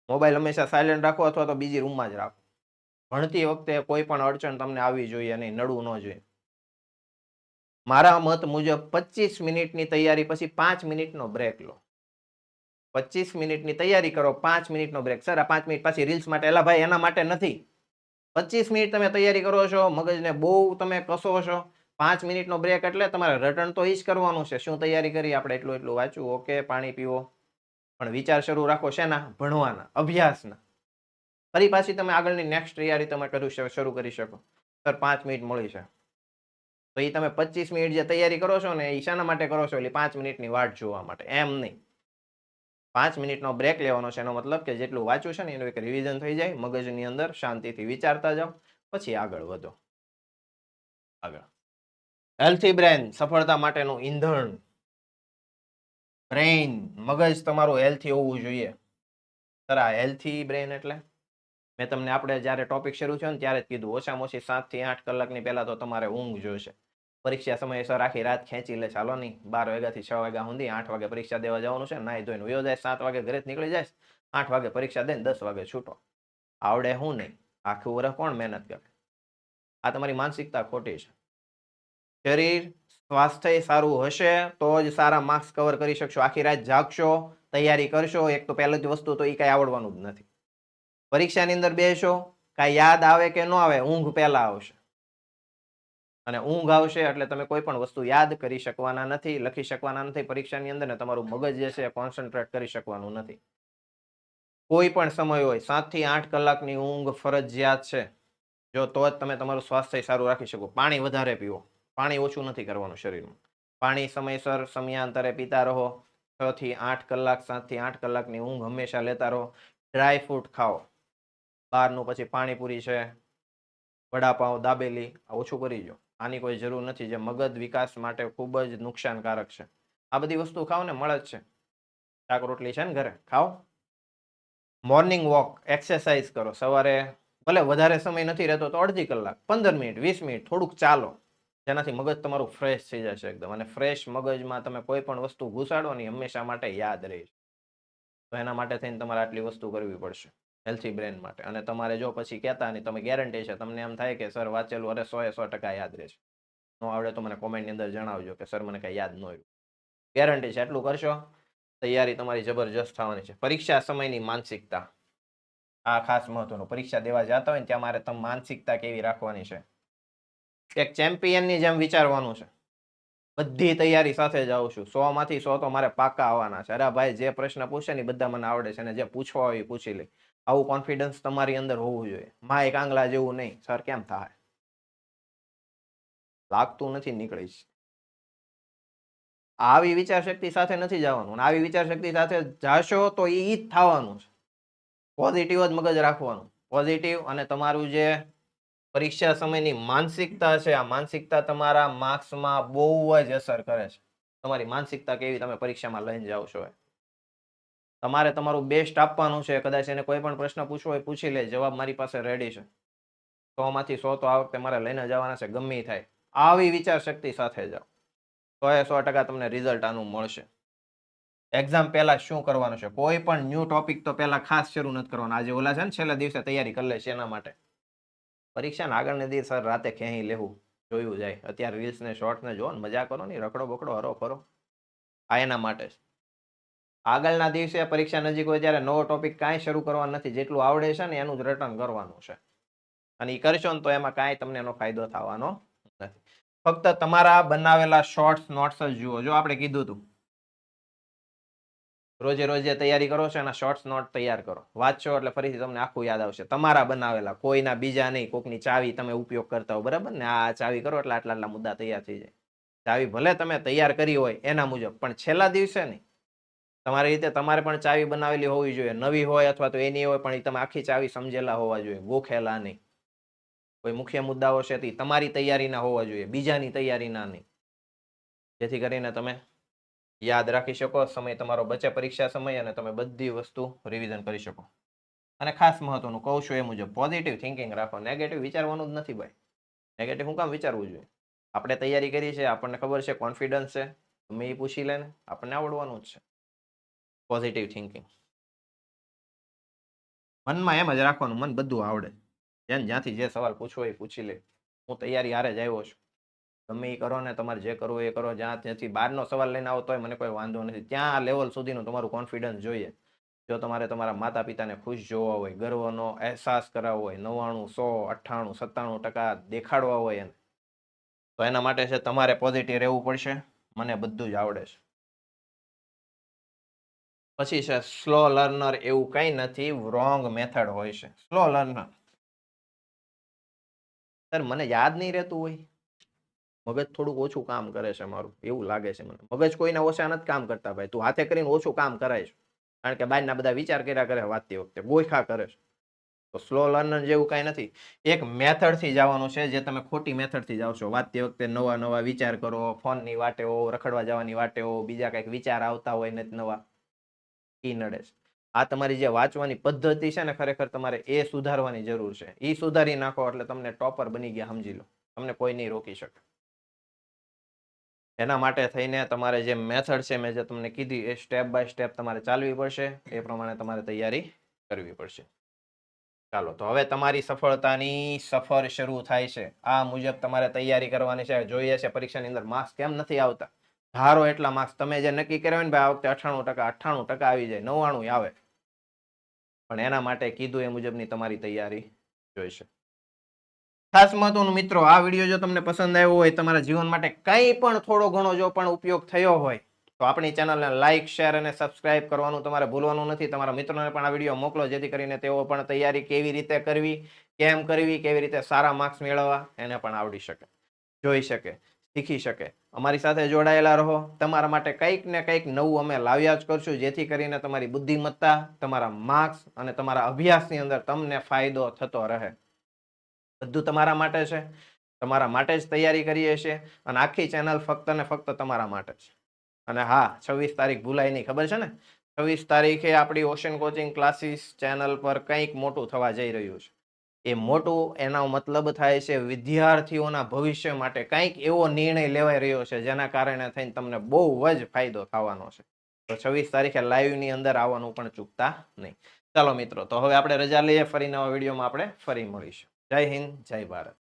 મોબાઈલ હંમેશા સાયલેન્ટ રાખો અથવા તો બીજી રૂમમાં જ રાખો. ભણતી વખતે કોઈ પણ અડચણ તમને આવવી જોઈએ નહીં, નડવું ન જોઈએ. મારા મત મુજબ 25 મિનિટની તૈયારી પછી 5 મિનિટનો બ્રેક લો. 25 મિનિટની તૈયારી કરો, 5 મિનિટનો બ્રેક. સર આ 5 મિનિટ પાછી રીલ્સ માટે, એલા ભાઈ એના માટે નથી. 25 મિનિટ તમે તૈયારી કરો છો, મગજને બહુ તમે કસો છો. 5 મિનિટનો બ્રેક એટલે તમારે રટણ તો એ જ કરવાનું છે. શું તૈયારી કરી આપણે? એટલું એટલું વાંચવું, ઓકે, પાણી પીવો, પણ વિચાર શરૂ રાખો શેના? ભણવાના, અભ્યાસના. ફરી પાછી તમે આગળની નેક્સ્ટ તૈયારી તમે શરૂ કરી શકો. સર 5 મિનિટ મળી છે તો એ તમે 25 મિનિટ જે તૈયારી કરો છો ને એ શાના માટે કરો છો? એટલે 5 મિનિટની વાટ જોવા માટે. એમ નહીં. 5 મિનિટનો બ્રેક લેવાનો છે. એનો મતલબ કે જેટલું વાંચ્યું છે ને એનું એક રિવિઝન થઈ જાય, મગજની અંદર શાંતિથી વિચારતા જાઓ, પછી આગળ વધો. આગળ. હેલ્થી બ્રેન સફળતા માટેનું ઈંધણ. બ્રેઇન, મગજ તમારું હેલ્થી હોવું જોઈએ. સર આ હેલ્થી બ્રેન એટલે મેં તમને આપણે જ્યારે ટોપિક શરૂ થયો ને ત્યારે જ કીધું, ઓછામાં ઓછી 7 થી 8 કલાકની પહેલા તો તમારે ઊંઘ જોઈશે. પરીક્ષા સમયે સર આખી રાત ખેંચી લે, ચાલો નહીં 12 વાગ્યાથી 6 વાગ્યા સુધી, 8 વાગે પરીક્ષા દેવા જવાનું છે, નાહી ધોઈને વયો જાય, 7 વાગે ઘરેથી નીકળી જાય, 8 વાગે પરીક્ષા દઈને 10 વાગે છૂટો. આવડે હું નહીં? આખું વર્ષ કોણ મહેનત કરે? આ તમારી માનસિકતા ખોટી છે. શરીર સ્વાસ્થ્ય સારું હશે તો જ સારા માર્ક્સ કવર કરી શકશો. આખી રાત જાગશો, તૈયારી કરશો, એક તો પહેલી જ વસ્તુ તો એ કાંઈ આવડવાનું જ નથી. પરીક્ષાની અંદર બેસો, કાંઈ યાદ આવે કે ન આવે, ઊંઘ પહેલા આવશે. અને ઊંઘ આવશે એટલે તમે કોઈ પણ વસ્તુ યાદ કરી શકવાના નથી, લખી શકવાના નથી પરીક્ષાની અંદર, ને તમારું મગજ જે છે કોન્સન્ટ્રેટ કરી શકવાનું નથી. કોઈ પણ સમય હોય 7 થી 8 કલાકની ઊંઘ ફરજિયાત છે. જો તો જ તમે તમારું સ્વાસ્થ્ય સારું રાખી શકો. પાણી વધારે પીવો. પાણી ઓછું નથી કરવાનું શરીરમાં. પાણી સમયસર સમયાંતરે પીતા રહો. 6 થી 8 કલાક, 7 થી 8 કલાકની ઊંઘ હંમેશા લેતા રહો. ડ્રાય ફ્રૂટ ખાઓ, બહારનું પછી પાણીપુરી છે, વડાપાઉં, દાબેલી આ ઓછું કરી દો. આની કોઈ જરૂર નથી, જે મગજ વિકાસ માટે ખૂબ જ નુકસાનકારક છે. આ બધી વસ્તુ ખાઓ ને, મળે જ છે. શાક રોટલી છે ને ઘરે, ખાઓ. મોર્નિંગ વોક, એક્સરસાઇઝ કરો સવારે, ભલે વધારે સમય નથી રહેતો તો અડધી કલાક, 15 મિનિટ, 20 મિનિટ થોડુંક ચાલો, જેનાથી મગજ તમારું ફ્રેશ થઈ જશે એકદમ. અને ફ્રેશ મગજમાં તમે કોઈ પણ વસ્તુ ઘુસાડો ને હંમેશા માટે યાદ રહે. તો એના માટે થઈને તમારે આટલી વસ્તુ કરવી પડશે હેલ્થી બ્રેન માટે. અને તમારે જો પછી કહેતા નહીં, તમે ગેરંટી છે, તમને એમ થાય કે સર વાંચેલું અરે 100% યાદ રહેશે, ન આવડે તો મને કોમેન્ટની અંદર જણાવજો કે સર મને કઈ યાદ ન આવ્યું. ગેરંટી છે, એટલું કરશો તૈયારી તમારી જબરજસ્ત થવાની છે. પરીક્ષા સમયની માનસિકતા, આ ખાસ મહત્વનું. પરીક્ષા દેવા જતા હોય ને ત્યાં મારે તમે માનસિકતા કેવી રાખવાની છે. એક ચેમ્પિયનની જેમ વિચારવાનું છે. બધી તૈયારી સાથે જાઉં છું, 100 માંથી 100 તો મારે પાકા આવવાના છે. અરે ભાઈ, જે પ્રશ્ન પૂછે ને બધા મને આવડે છે, અને જે પૂછવા હોય એ પૂછી લે. આવું કોન્ફિડન્સ તમારી અંદર હોવું જોઈએ. માં એક આંગળા જેવું નહીં, સર કેમ થાય, લાગતું નથી નીકળીશ. આવી વિચારશક્તિ સાથે નથી જવાનું. આવી વિચારશક્તિ સાથે જાશો તો એ જ થવાનું છે. પોઝિટિવ જ મગજ રાખવાનું, પોઝિટિવ. અને તમારું જે પરીક્ષા સમયની માનસિકતા છે, આ માનસિકતા તમારા માર્ક્સમાં બહુ જ અસર કરે છે. તમારી માનસિકતા કેવી તમે પરીક્ષામાં લઈને જાઓ છો. તમારે તમારું બેસ્ટ આપવાનું છે. કદાચ એને કોઈ પણ પ્રશ્ન પૂછવો હોય પૂછી લે, જવાબ મારી પાસે રેડી છે. 100 માંથી 100 તો આ વખતે મારે લઈને જવાના છે, ગમે થાય. આવી વિચારશક્તિ સાથે જાઓ, 100% તમને રિઝલ્ટ આનું મળશે. એક્ઝામ પહેલા શું કરવાનું છે? કોઈ પણ ન્યૂ ટોપિક તો પહેલા ખાસ શરૂ નથી કરવાનો. આજે ઓલા છે ને છેલ્લા દિવસે તૈયારી કરી લે છે એના માટે. પરીક્ષાના આગળના દિવસ સર રાતે ખેંચી લેવું જોયું જાય. અત્યારે રીલ્સ ને શોર્ટ્સ ને જો ને મજા કરો ને, રખડો બકડો હરો ફરો. આ એના માટે આગળના દિવસે પરીક્ષા નજીક હોય ત્યારે નવો ટોપિક કાંઈ શરૂ કરવાનો નથી. જેટલું આવડે છે ને એનું જ રટન કરવાનું છે. અને એ કરશો ને તો એમાં કાંઈ તમને એનો ફાયદો થવાનો નથી. ફક્ત તમારા બનાવેલા શોર્ટ્સ નોટ્સ જ જુઓ. જો આપણે કીધું હતું રોજે રોજે તૈયારી કરો છો, એના શોર્ટ્સ નોટ તૈયાર કરો, વાંચશો એટલે ફરીથી તમને આખું યાદ આવશે. તમારા બનાવેલા, કોઈના બીજા નહીં. કોકની ચાવી તમે ઉપયોગ કરતા હો, બરાબર ને, આ ચાવી કરો એટલે આટલા આટલા મુદ્દા તૈયાર થઈ જાય. ચાવી ભલે તમે તૈયાર કરી હોય એના મુજબ, પણ છેલ્લા દિવસે નહીં. તમારી રીતે તમારે પણ ચાવી બનાવેલી હોવી જોઈએ. નવી હોય અથવા તો એની હોય, પણ તમે આખી ચાવી સમજેલા હોવા જોઈએ, ગોખેલા નહીં. કોઈ મુખ્ય મુદ્દાઓ છે તે તમારી તૈયારીના હોવા જોઈએ, બીજાની તૈયારીના નહીં. જેથી કરીને તમે યાદ રાખી શકો, સમય તમારો બચે પરીક્ષા સમય, અને તમે બધી વસ્તુ રિવિઝન કરી શકો. અને ખાસ મહત્વનું કહું છું એ મુજબ પોઝિટિવ થિંકિંગ રાખો. નેગેટિવ વિચારવાનું જ નથી ભાઈ. નેગેટિવ શું કામ વિચારવું જોઈએ? આપણે તૈયારી કરી છે, આપણને ખબર છે, કોન્ફિડન્સ છે, તમે એ પૂછી લે ને, આપણને આવડવાનું જ છે. પોઝિટિવ થિંકિંગ મનમાં એમ જ રાખવાનું, મન બધું આવડે. જેને જ્યાંથી જે સવાલ પૂછવો એ પૂછી લે. હું તૈયારી હારે જ આવ્યો છું. તમે એ કરો ને, તમારે જે કરવું એ કરો. જ્યાંથી બહારનો સવાલ લઈને આવતો હોય મને કોઈ વાંધો નથી. ત્યાં લેવલ સુધીનું તમારું કોન્ફિડન્સ જોઈએ. જો તમારે તમારા માતા પિતાને ખુશ જોવા હોય, ગર્વનો અહેસાસ કરાવવો હોય, 99, 100, 98, 97% દેખાડવા હોય એને, તો એના માટે છે તમારે પોઝિટિવ રહેવું પડશે. મને બધું જ આવડે છે. પછી છે સ્લો લર્નર. એવું કંઈ નથી, રોંગ મેથડ હોય છે. સ્લો લર્નર, સર મને યાદ નહીં રહેતું હોય, મગજ થોડુંક ઓછું કામ કરે છે મારું, એવું લાગે છે મને. મગજ કોઈના ઓછા નથી કામ કરતા ભાઈ. તું હાથે કરીને ઓછું કામ કરાય છે, કારણ કે બહારના બધા વિચાર કર્યા કરે વાંચતી વખતે, ગોખા કરે છે. તો સ્લો લર્નર જેવું કાંઈ નથી. એક મેથડથી જવાનું છે, જે તમે ખોટી મેથડથી જાઓ છો. વાંચતી વખતે નવા નવા વિચાર કરો, ફોનની વાટે હો, રખડવા જવાની વાટે હો, બીજા કંઈક વિચાર આવતા હોય ને નવા, ઈ નડે છે. આ તમારી જે વાંચવાની પદ્ધતિ છે ને, ખરેખર તમારે એ સુધારવાની જરૂર છે. એ સુધારી નાખો એટલે તમને ટોપર બની ગયા સમજી લો. તમને કોઈ નહીં રોકી શકે. એના માટે થઈને તમારે જે મેથડ છે મેં જે તમને કીધી એ સ્ટેપ બાય સ્ટેપ તમારે ચાલવી પડશે. એ પ્રમાણે તમારે તૈયારી કરવી પડશે. ચાલો, તો હવે તમારી સફળતાની સફર શરૂ થાય છે. આ મુજબ તમારે તૈયારી કરવાની છે. જોઈએ છે પરીક્ષાની અંદર માર્ક્સ કેમ નથી આવતા. ધારો એટલા માર્ક્સ તમે જે નક્કી કર્યા હોય ને ભાઈ આ વખતે 98% આવી જાય, 99 આવે, પણ એના માટે કીધું એ મુજબની તમારી તૈયારી જોઈશે. ખાસ મહત્વનું મિત્રો, આ વિડીયો જો તમને પસંદ આવ્યો હોય, તમારા જીવન માટે કંઈ પણ થોડો ઘણો જો પણ ઉપયોગ થયો હોય, તો આપણી ચેનલને લાઇક, શેર અને સબસ્ક્રાઇબ કરવાનું તમારે ભૂલવાનું નથી. તમારા મિત્રોને પણ આ વિડીયો મોકલો, જેથી કરીને તેઓ પણ તૈયારી કેવી રીતે કરવી, કેમ કરવી, કેવી રીતે સારા માર્ક્સ મેળવવા એને પણ આવડી શકે, જોઈ શકે. શીખી શકે. અમારી સાથે જોડાયેલા રહો. તમારા માટે કંઈક ને કંઈક નવું અમે લાવ્યા જ કરશું, જેથી કરીને તમારી બુદ્ધિમત્તા, તમારા માર્ક્સ અને તમારા અભ્યાસની અંદર તમને ફાયદો થતો રહે. બધું તમારા માટે છે. તમારા માટે જ તૈયારી કરીએ છીએ અને આખી ચેનલ ફક્ત ને ફક્ત તમારા માટે છે. અને હા, 26 તારીખ ભૂલાય નહીં, ખબર છે ને? 26 તારીખે આપણી ઓશન કોચિંગ ક્લાસીસ ચેનલ પર કંઈક મોટું થવા જઈ રહ્યું છે. એ મોટું એનો મતલબ થાય છે વિદ્યાર્થીઓના ભવિષ્ય માટે કંઈક એવો નિર્ણય લેવાઈ રહ્યો છે જેના કારણે થઈને તમને બહુ જ ફાયદો થવાનો છે. તો 26 તારીખે લાઈવની અંદર આવવાનું પણ ચૂકતા નહીં. ચાલો મિત્રો, તો હવે આપણે રજા લઈએ. ફરી નવા વિડીયોમાં આપણે ફરી મળીશું. જય હિન્દ, જય ભારત.